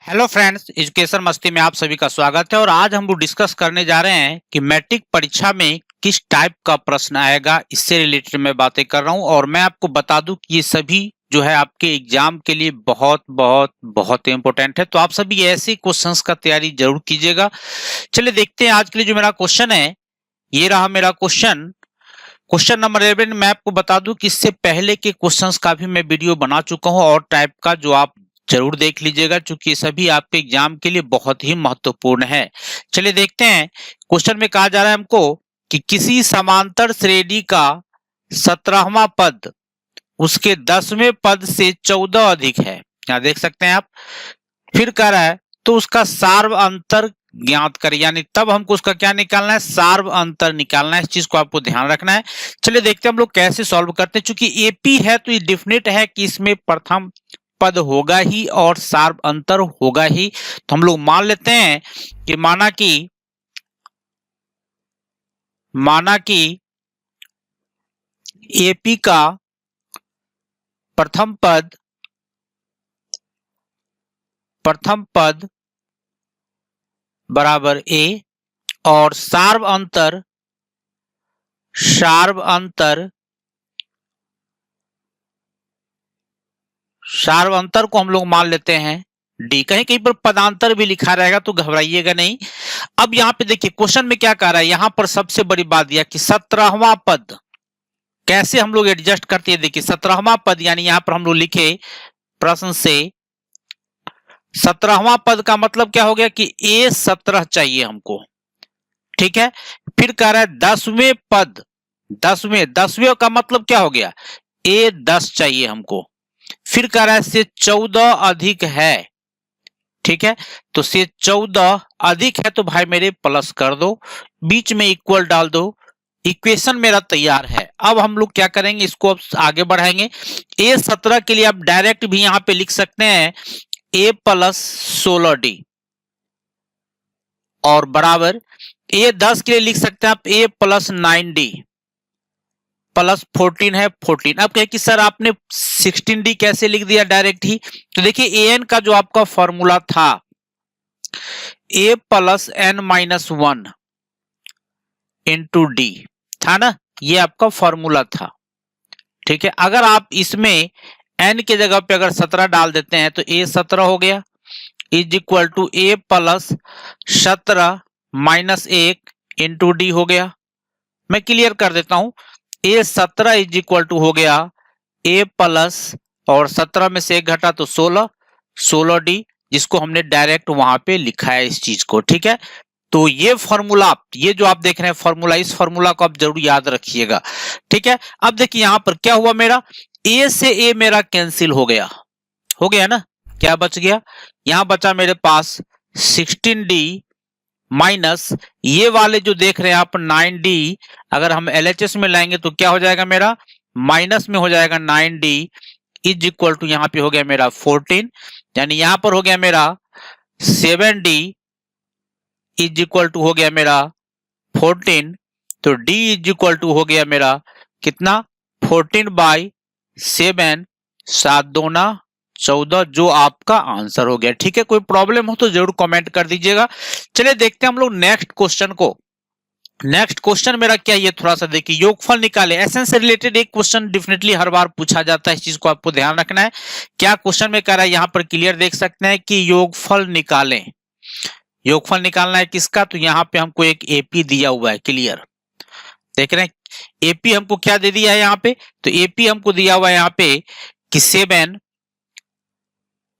Hello friends, education मस्ती में आप सभी का स्वागत है। और आज हम लोग डिस्कस करने जा रहे हैं कि मैट्रिक परीक्षा में किस टाइप का प्रश्न आएगा। इससे रिलेटेड मैं बातें कर रहा हूं और मैं आपको बता दूं कि ये सभी जो है आपके एग्जाम के लिए बहुत बहुत बहुत इंपॉर्टेंट है। तो आप सभी ऐसे क्वेश्चंस का तैयारी जरूर कीजिएगा। चलिए देखते हैं आज के लिए जो मेरा क्वेश्चन है। ये रहा मेरा क्वेश्चन नंबर 11। मैं आपको बता दूं कि इससे पहले के क्वेश्चंस का भी मैं वीडियो बना चुका हूं और टाइप का, जो आप जरूर देख लीजिएगा, क्योंकि सभी आपके एग्जाम के लिए बहुत ही महत्वपूर्ण है। चलिए देखते हैं। क्वेश्चन में कहा जा रहा है हमको कि किसी समांतर श्रेणी का 17वां पद उसके 10वें पद से 14 अधिक है। यहाँ देख सकते हैं आप। फिर कह रहा है तो उसका सार्व अंतर ज्ञात करें, यानी तब हमको उसका क्या निकालना है, सार्व अंतर निकालना है। इस चीज को आपको ध्यान रखना है। चलिए देखते हैं हम लोग कैसे सॉल्व करते हैं। चूंकि एपी है तो ये डेफिनेट है कि इसमें प्रथम पद होगा ही और सार्व अंतर होगा ही। तो हम लोग मान लेते हैं कि माना कि एपी का प्रथम पद बराबर ए और सार्व अंतर को हम लोग मान लेते हैं डी। कहीं कहीं पर पदांतर भी लिखा रहेगा तो घबराइएगा नहीं। अब यहाँ पे देखिए क्वेश्चन में क्या कह रहा है। यहाँ पर सबसे बड़ी बात दिया कि 17वां पद कैसे हम लोग एडजस्ट करते हैं। देखिए 17वां पद, यानी यहाँ पर हम लोग लिखे प्रश्न से 17वां पद का मतलब क्या हो गया कि ए 17 चाहिए हमको। ठीक है। फिर कह रहा है 10वें पद, 10वें का मतलब क्या हो गया, ए 10 चाहिए हमको। फिर कह रहा है से 14 अधिक है। ठीक है। तो से 14 अधिक है तो भाई मेरे प्लस कर दो, बीच में इक्वल डाल दो। इक्वेशन मेरा तैयार है। अब हम लोग क्या करेंगे, इसको अब आगे बढ़ाएंगे। ए 17 के लिए आप डायरेक्ट भी यहां पे लिख सकते हैं ए प्लस 16d और बराबर ए 10 के लिए लिख सकते हैं आप ए प्लस 9d प्लस 14 है 14। अब कहे कि सर आपने 16d कैसे लिख दिया डायरेक्ट ही। तो देखिए एन का जो आपका फॉर्मूला था a plus n minus 1 into d था ना, ये आपका फॉर्मूला था। ठीक है। अगर आप इसमें एन के जगह पे अगर 17 डाल देते हैं तो ए 17 हो गया is equal to a plus 17 minus 1 into d हो गया। मैं क्लियर कर देता हूं। ए 17 इज इक्वल टू हो गया ए प्लस और 17 में से 1 घटा तो 16 डी, जिसको हमने डायरेक्ट वहां पे लिखा है इस चीज को। ठीक है। तो ये फॉर्मूला, ये जो आप देख रहे हैं फॉर्मूला, इस फॉर्मूला को आप जरूर याद रखिएगा। ठीक है। अब देखिए यहां पर क्या हुआ, मेरा ए से ए मेरा कैंसिल हो गया ना। क्या बच गया, यहां बचा मेरे पास 16d माइनस ये वाले जो देख रहे हैं आप 9d। अगर हम LHS में लाएंगे तो क्या हो जाएगा, मेरा माइनस में हो जाएगा 9d इज इक्वल टू यहां पे हो गया मेरा 14, यानी यहां पर हो गया मेरा 7d इज इक्वल टू हो गया मेरा 14। तो d इज इक्वल टू हो गया मेरा कितना, 14/7, 7 दूना 14, जो आपका आंसर हो गया। ठीक है। कोई प्रॉब्लम हो तो जरूर कमेंट कर दीजिएगा। चलिए देखते हैं हम लोग नेक्स्ट क्वेश्चन को। नेक्स्ट क्वेश्चन मेरा क्या, ये थोड़ा सा देखिए, योगफल निकाले। एसएन से रिलेटेड एक क्वेश्चन डेफिनेटली हर बार पूछा जाता है, इस चीज को आपको ध्यान रखना है। क्या क्वेश्चन में कह रहा है, यहां पर क्लियर देख सकते हैं कि योगफल निकालें। योगफल निकालना है किसका, तो यहां पे हमको एक एपी दिया हुआ है। क्लियर देख रहे हैं, एपी हमको क्या दे दिया है यहाँ पे, तो एपी हमको दिया हुआ है यहाँ पे कि 7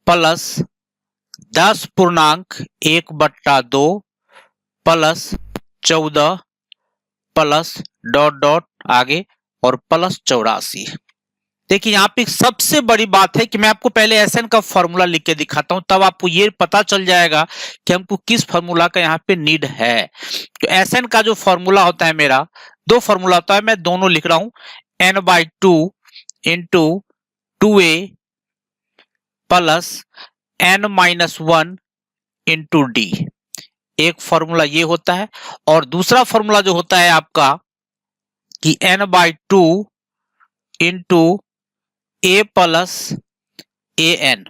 plus 10.1/2 plus 14 plus dot dot आगे और प्लस 84। देखिए यहाँ पे सबसे बड़ी बात है कि मैं आपको पहले एसएन का फॉर्मूला लिख के दिखाता हूं, तब आपको ये पता चल जाएगा कि हमको किस फॉर्मूला का यहाँ पे नीड है। तो एसएन का जो फॉर्मूला होता है, मेरा 2 फॉर्मूला होता है, मैं दोनों लिख रहा हूं। n/2 into 2a plus n-1 into D. एक फॉर्मूला ये होता है और दूसरा फॉर्मूला जो होता है आपका कि n/2 into a plus a n.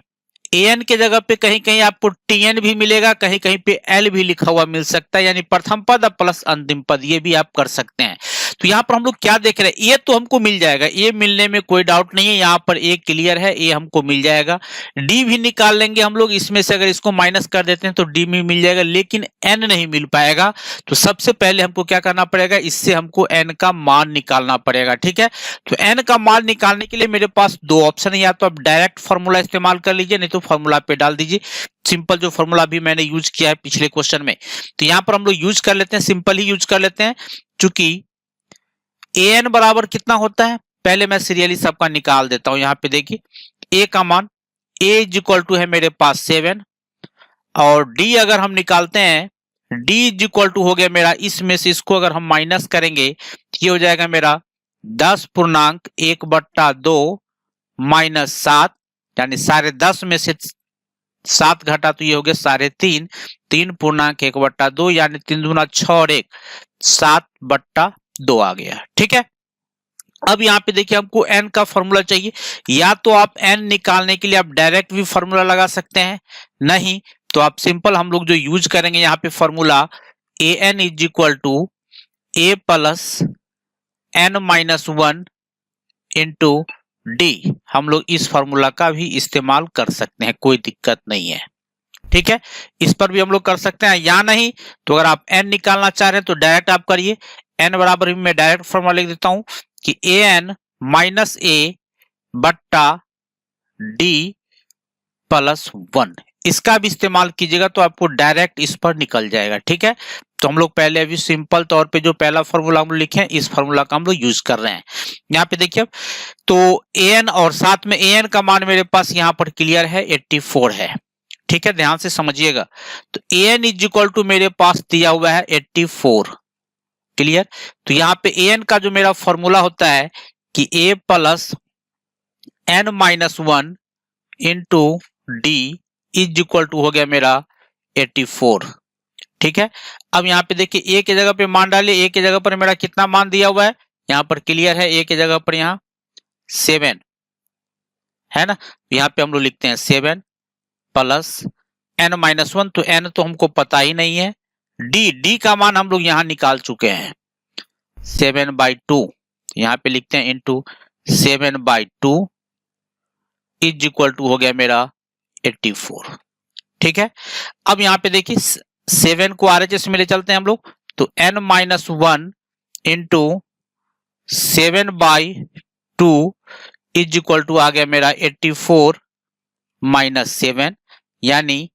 an के जगह पे कहीं कहीं आपको tn भी मिलेगा, कहीं कहीं पे l भी लिखा हुआ मिल सकता है, यानी प्रथम पद प्लस अंतिम पद, ये भी आप कर सकते हैं। तो यहाँ पर हम लोग क्या देख रहे हैं, ये तो हमको मिल जाएगा, ये मिलने में कोई डाउट नहीं है, यहाँ पर ए क्लियर है, ये हमको मिल जाएगा। डी भी निकाल लेंगे हम लोग, इसमें से अगर इसको माइनस कर देते हैं तो डी भी मिल जाएगा, लेकिन एन नहीं मिल पाएगा। तो सबसे पहले हमको क्या करना पड़ेगा, इससे हमको एन का मान निकालना पड़ेगा। ठीक है, तो एन का मान निकालने के लिए मेरे पास दो ऑप्शन है, या तो आप डायरेक्ट फॉर्मूला इस्तेमाल कर लीजिए, नहीं तो फॉर्मूला पे डाल दीजिए, सिंपल जो फॉर्मूला भी मैंने यूज किया है पिछले क्वेश्चन में। तो यहाँ पर हम लोग यूज कर लेते हैं, सिंपल ही यूज कर लेते हैं, चूंकि एन बराबर कितना होता है, पहले मैं सीरियली सबका निकाल देता हूं। यहाँ पे देखिए ए का मान, ए इज इक्वल टू है मेरे पास 7, और डी अगर हम निकालते हैं, डी इज इक्वल टू हो गया मेरा, इसमें से इसको अगर हम माइनस करेंगे ये हो जाएगा मेरा 10.1/2 माइनस 7, यानी 10.5 में से 7 घटा तो ये हो गया 3.5, 3.1/2 यानी 3 दूना 6 और 1 7/2 आ गया। ठीक है, अब यहाँ पे देखिए हमको n का फॉर्मूला चाहिए, या तो आप n निकालने के लिए आप डायरेक्ट भी फॉर्मूला लगा सकते हैं, नहीं तो आप सिंपल हम लोग जो यूज करेंगे यहाँ पे formula a n is equal to a plus n minus 1 into d, हम लोग इस फॉर्मूला का भी इस्तेमाल कर सकते हैं, कोई दिक्कत नहीं है। ठीक है, इस पर भी हम लोग कर सकते हैं, या नहीं तो अगर आप n निकालना चाह रहे हैं तो डायरेक्ट आप करिए, n बराबर मैं डायरेक्ट फॉर्मूला लिख देता हूं कि ए एन माइनस ए बट्टा डी प्लस 1, इसका भी इस्तेमाल कीजिएगा तो आपको डायरेक्ट इस पर निकल जाएगा। ठीक है, तो हम लोग पहले अभी सिंपल तौर पे जो पहला फॉर्मूला हम लोग लिखे हैं, इस फॉर्मूला का हम लोग यूज कर रहे हैं। यहाँ पे देखिए तो ए एन और साथ में ए एन का मान मेरे पास यहाँ पर क्लियर है 84 है। ठीक है, ध्यान से समझिएगा, तो ए एन इज इक्वल टू मेरे पास दिया हुआ है 84, क्लियर। तो यहाँ पे ए एन का जो मेरा फॉर्मूला होता है कि a plus n minus 1 into d is equal to हो गया मेरा 84। ठीक है, अब यहाँ पे देखिए ए के जगह पे मान डालिए, ए के जगह पर मेरा कितना मान दिया हुआ है, यहाँ पर क्लियर है, ए के जगह पर यहाँ 7 है ना, यहाँ पे हम लोग लिखते हैं 7 प्लस n माइनस 1, तो n तो हमको पता ही नहीं है, डी का मान हम लोग यहाँ निकाल चुके हैं 7/2, यहाँ पे लिखते हैं इंटू 7/2 इज इक्वल टू हो गया मेरा 84। ठीक है, अब यहाँ पे देखिए 7 को RHS में ले चलते हैं हम लोग, तो n minus 1 into 7/2 is equal to आ गया मेरा 84 माइनस 7, यानी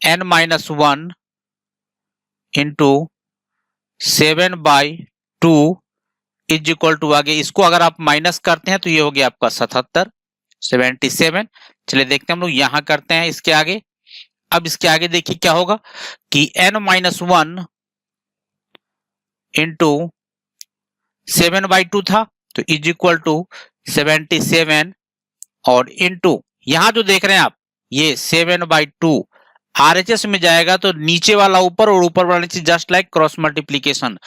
n minus 1 into 7/2 is equal to आ गया, इसको अगर आप माइनस करते हैं तो ये हो गया आपका 77। चलिए देखते हैं हम लोग यहाँ करते हैं इसके आगे। अब इसके आगे देखिए क्या होगा कि n माइनस 1 इंटू 7/2 था, तो इज इक्वल टू 77, और इंटू यहाँ जो देख रहे हैं आप ये 7/2 RHS में जाएगा तो नीचे वाला ऊपर और ऊपर वाला नीचे, जस्ट लाइक क्रॉस मल्टीप्लीकेशन,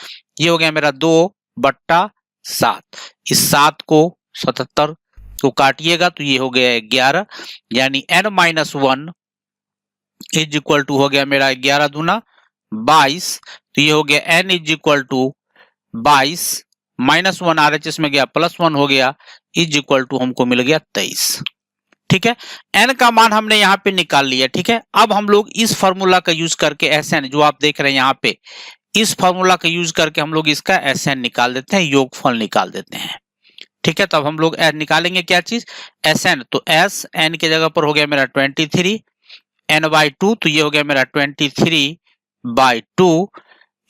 ये हो गया मेरा 2/7। इस 7 को 77 को काटिएगा तो ये हो गया 11, यानी n minus 1 is equal to हो गया मेरा 11 दूना 22, तो ये हो गया n is equal to 22 minus 1 RHS में गया प्लस 1 हो गया, इज इक्वल टू हमको मिल गया 23। ठीक है, n का मान हमने यहाँ पे निकाल लिया। ठीक है, अब हम लोग इस फॉर्मूला का यूज करके Sn जो आप देख रहे हैं यहाँ पे, इस फॉर्मूला का यूज करके हम लोग इसका Sn निकाल देते हैं, योगफल निकाल देते हैं। ठीक है, तो अब हम लोग निकालेंगे क्या चीज, Sn, तो Sn के जगह पर हो गया मेरा 23 n/2, तो ये हो गया मेरा 23/2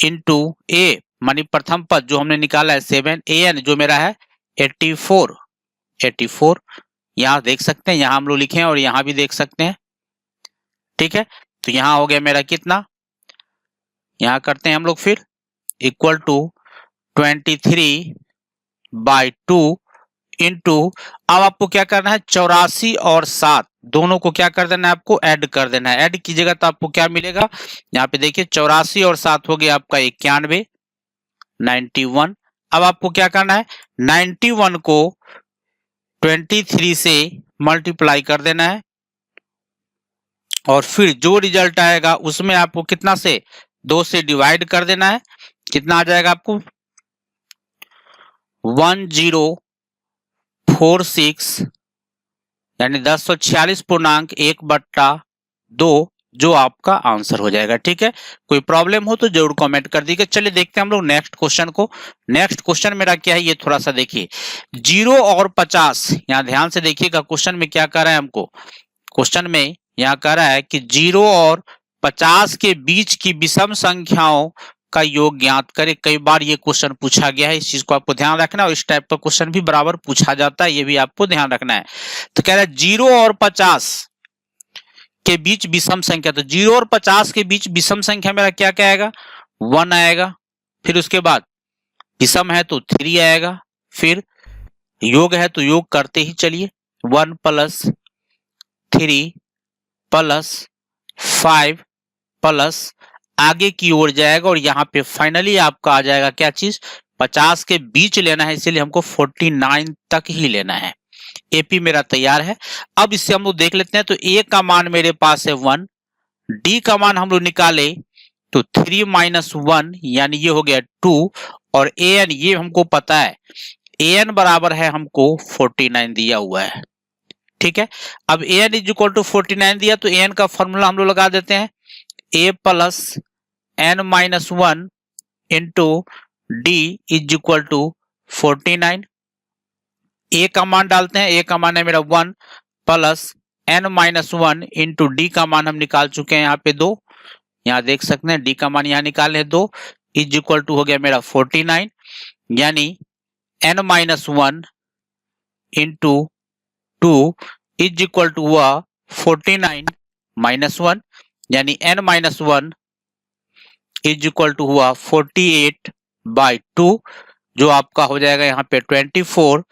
इंटू a मानी प्रथम पद जो हमने निकाला है 7, an जो मेरा है 84 यहाँ देख सकते हैं, यहाँ हम लोग लिखे हैं और यहाँ भी देख सकते हैं। ठीक है, तो यहाँ हो गया मेरा कितना, यहाँ करते हैं हम लोग फिर इक्वल टू 23/2 इंटू, अब आपको क्या करना है 84 और 7 दोनों को क्या कर देना है, आपको ऐड कर देना है। ऐड कीजिएगा तो आपको क्या मिलेगा, यहाँ पे देखिए 84 और 7 हो गया आपका 91। अब आपको क्या करना है 91 को 23 से मल्टीप्लाई कर देना है, और फिर जो रिजल्ट आएगा उसमें आपको कितना से 2 से डिवाइड कर देना है। कितना आ जाएगा आपको 1046 यानी 1046.1/2 जो आपका आंसर हो जाएगा। ठीक है, कोई प्रॉब्लम हो तो जरूर कमेंट कर दीजिएगा। चलिए देखते हैं हम लोग नेक्स्ट क्वेश्चन को। नेक्स्ट क्वेश्चन मेरा क्या है ये थोड़ा सा देखिए। 0 और 50, यहाँ ध्यान से देखिएगा क्वेश्चन में क्या कर रहा है हमको। क्वेश्चन में यहाँ कह रहा है कि 0 और 50 के बीच की विषम संख्याओं का योग ज्ञात करें। कई बार ये क्वेश्चन पूछा गया है, इस चीज को आपको ध्यान रखना है। और इस टाइप का क्वेश्चन भी बराबर पूछा जाता है, ये भी आपको ध्यान रखना है। तो कह रहा है 0 और 50 के बीच विषम संख्या, तो 0 और 50 के बीच विषम संख्या मेरा क्या क्या आएगा 1 आएगा। फिर उसके बाद विषम है तो 3 आएगा। फिर योग है तो योग करते ही चलिए 1 + 3 + 5 प्लस आगे की ओर जाएगा और यहाँ पे फाइनली आपका आ जाएगा क्या चीज 50 के बीच लेना है, इसीलिए हमको 49 तक ही लेना है। एपी मेरा तैयार है। अब इससे हम लोग देख लेते हैं। तो ए का मान मेरे पास है 1, डी का मान हम लोग निकाले तो 3 - 1 यानी ये हो गया 2, और ए एन ये हमको पता है ए एन बराबर है हमको 49 दिया हुआ है। ठीक है, अब ए एन = 49 दिया तो ए एन का फॉर्मूला हम लोग लगा देते हैं a + n - 1 into D = 49। a का मान डालते हैं, a का मान है मेरा 1 + n - 1 इंटू डी का मान हम निकाल चुके हैं यहाँ पे 2। यहाँ देख सकते हैं डी का मान यहाँ निकाले 2 = हो गया मेरा 49, यानी n - 1 इंटू 2 = हुआ 49 - 1, यानी n - 1 = हुआ 48/2 जो आपका हो जाएगा यहाँ पे 24।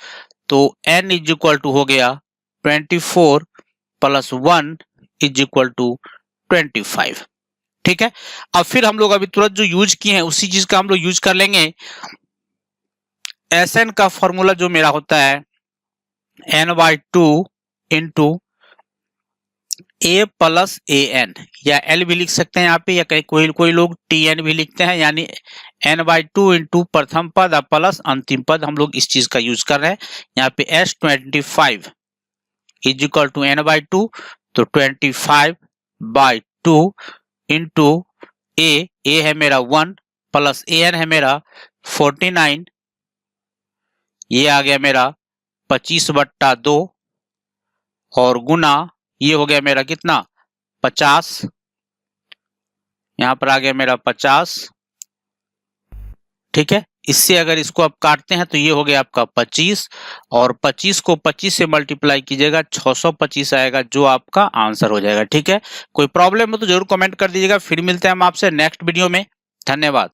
तो n = हो गया 24 + 1 = 25। ठीक है, अब फिर हम लोग अभी तुरंत जो यूज किए हैं उसी चीज का हम लोग यूज कर लेंगे। Sn का फॉर्मूला जो मेरा होता है n/2 इंटू a + an, या l भी लिख सकते हैं यहाँ पे, या कोई लोग tn भी लिखते हैं, यानी n/2 इंटू प्रथम पद प्लस अंतिम पद। हम लोग इस चीज का यूज कर रहे हैं। यहाँ पे s25 = n/2, तो 25/2 इंटू a है मेरा 1 प्लस an है मेरा 49, ये आ गया मेरा 25/2, और गुना ये हो गया मेरा कितना 50, यहां पर आ गया मेरा 50। ठीक है, इससे अगर इसको आप काटते हैं तो ये हो गया आपका 25, और 25 को 25 से मल्टीप्लाई कीजिएगा 625 आएगा जो आपका आंसर हो जाएगा। ठीक है, कोई प्रॉब्लम हो तो जरूर कमेंट कर दीजिएगा। फिर मिलते हैं हम आपसे नेक्स्ट वीडियो में। धन्यवाद।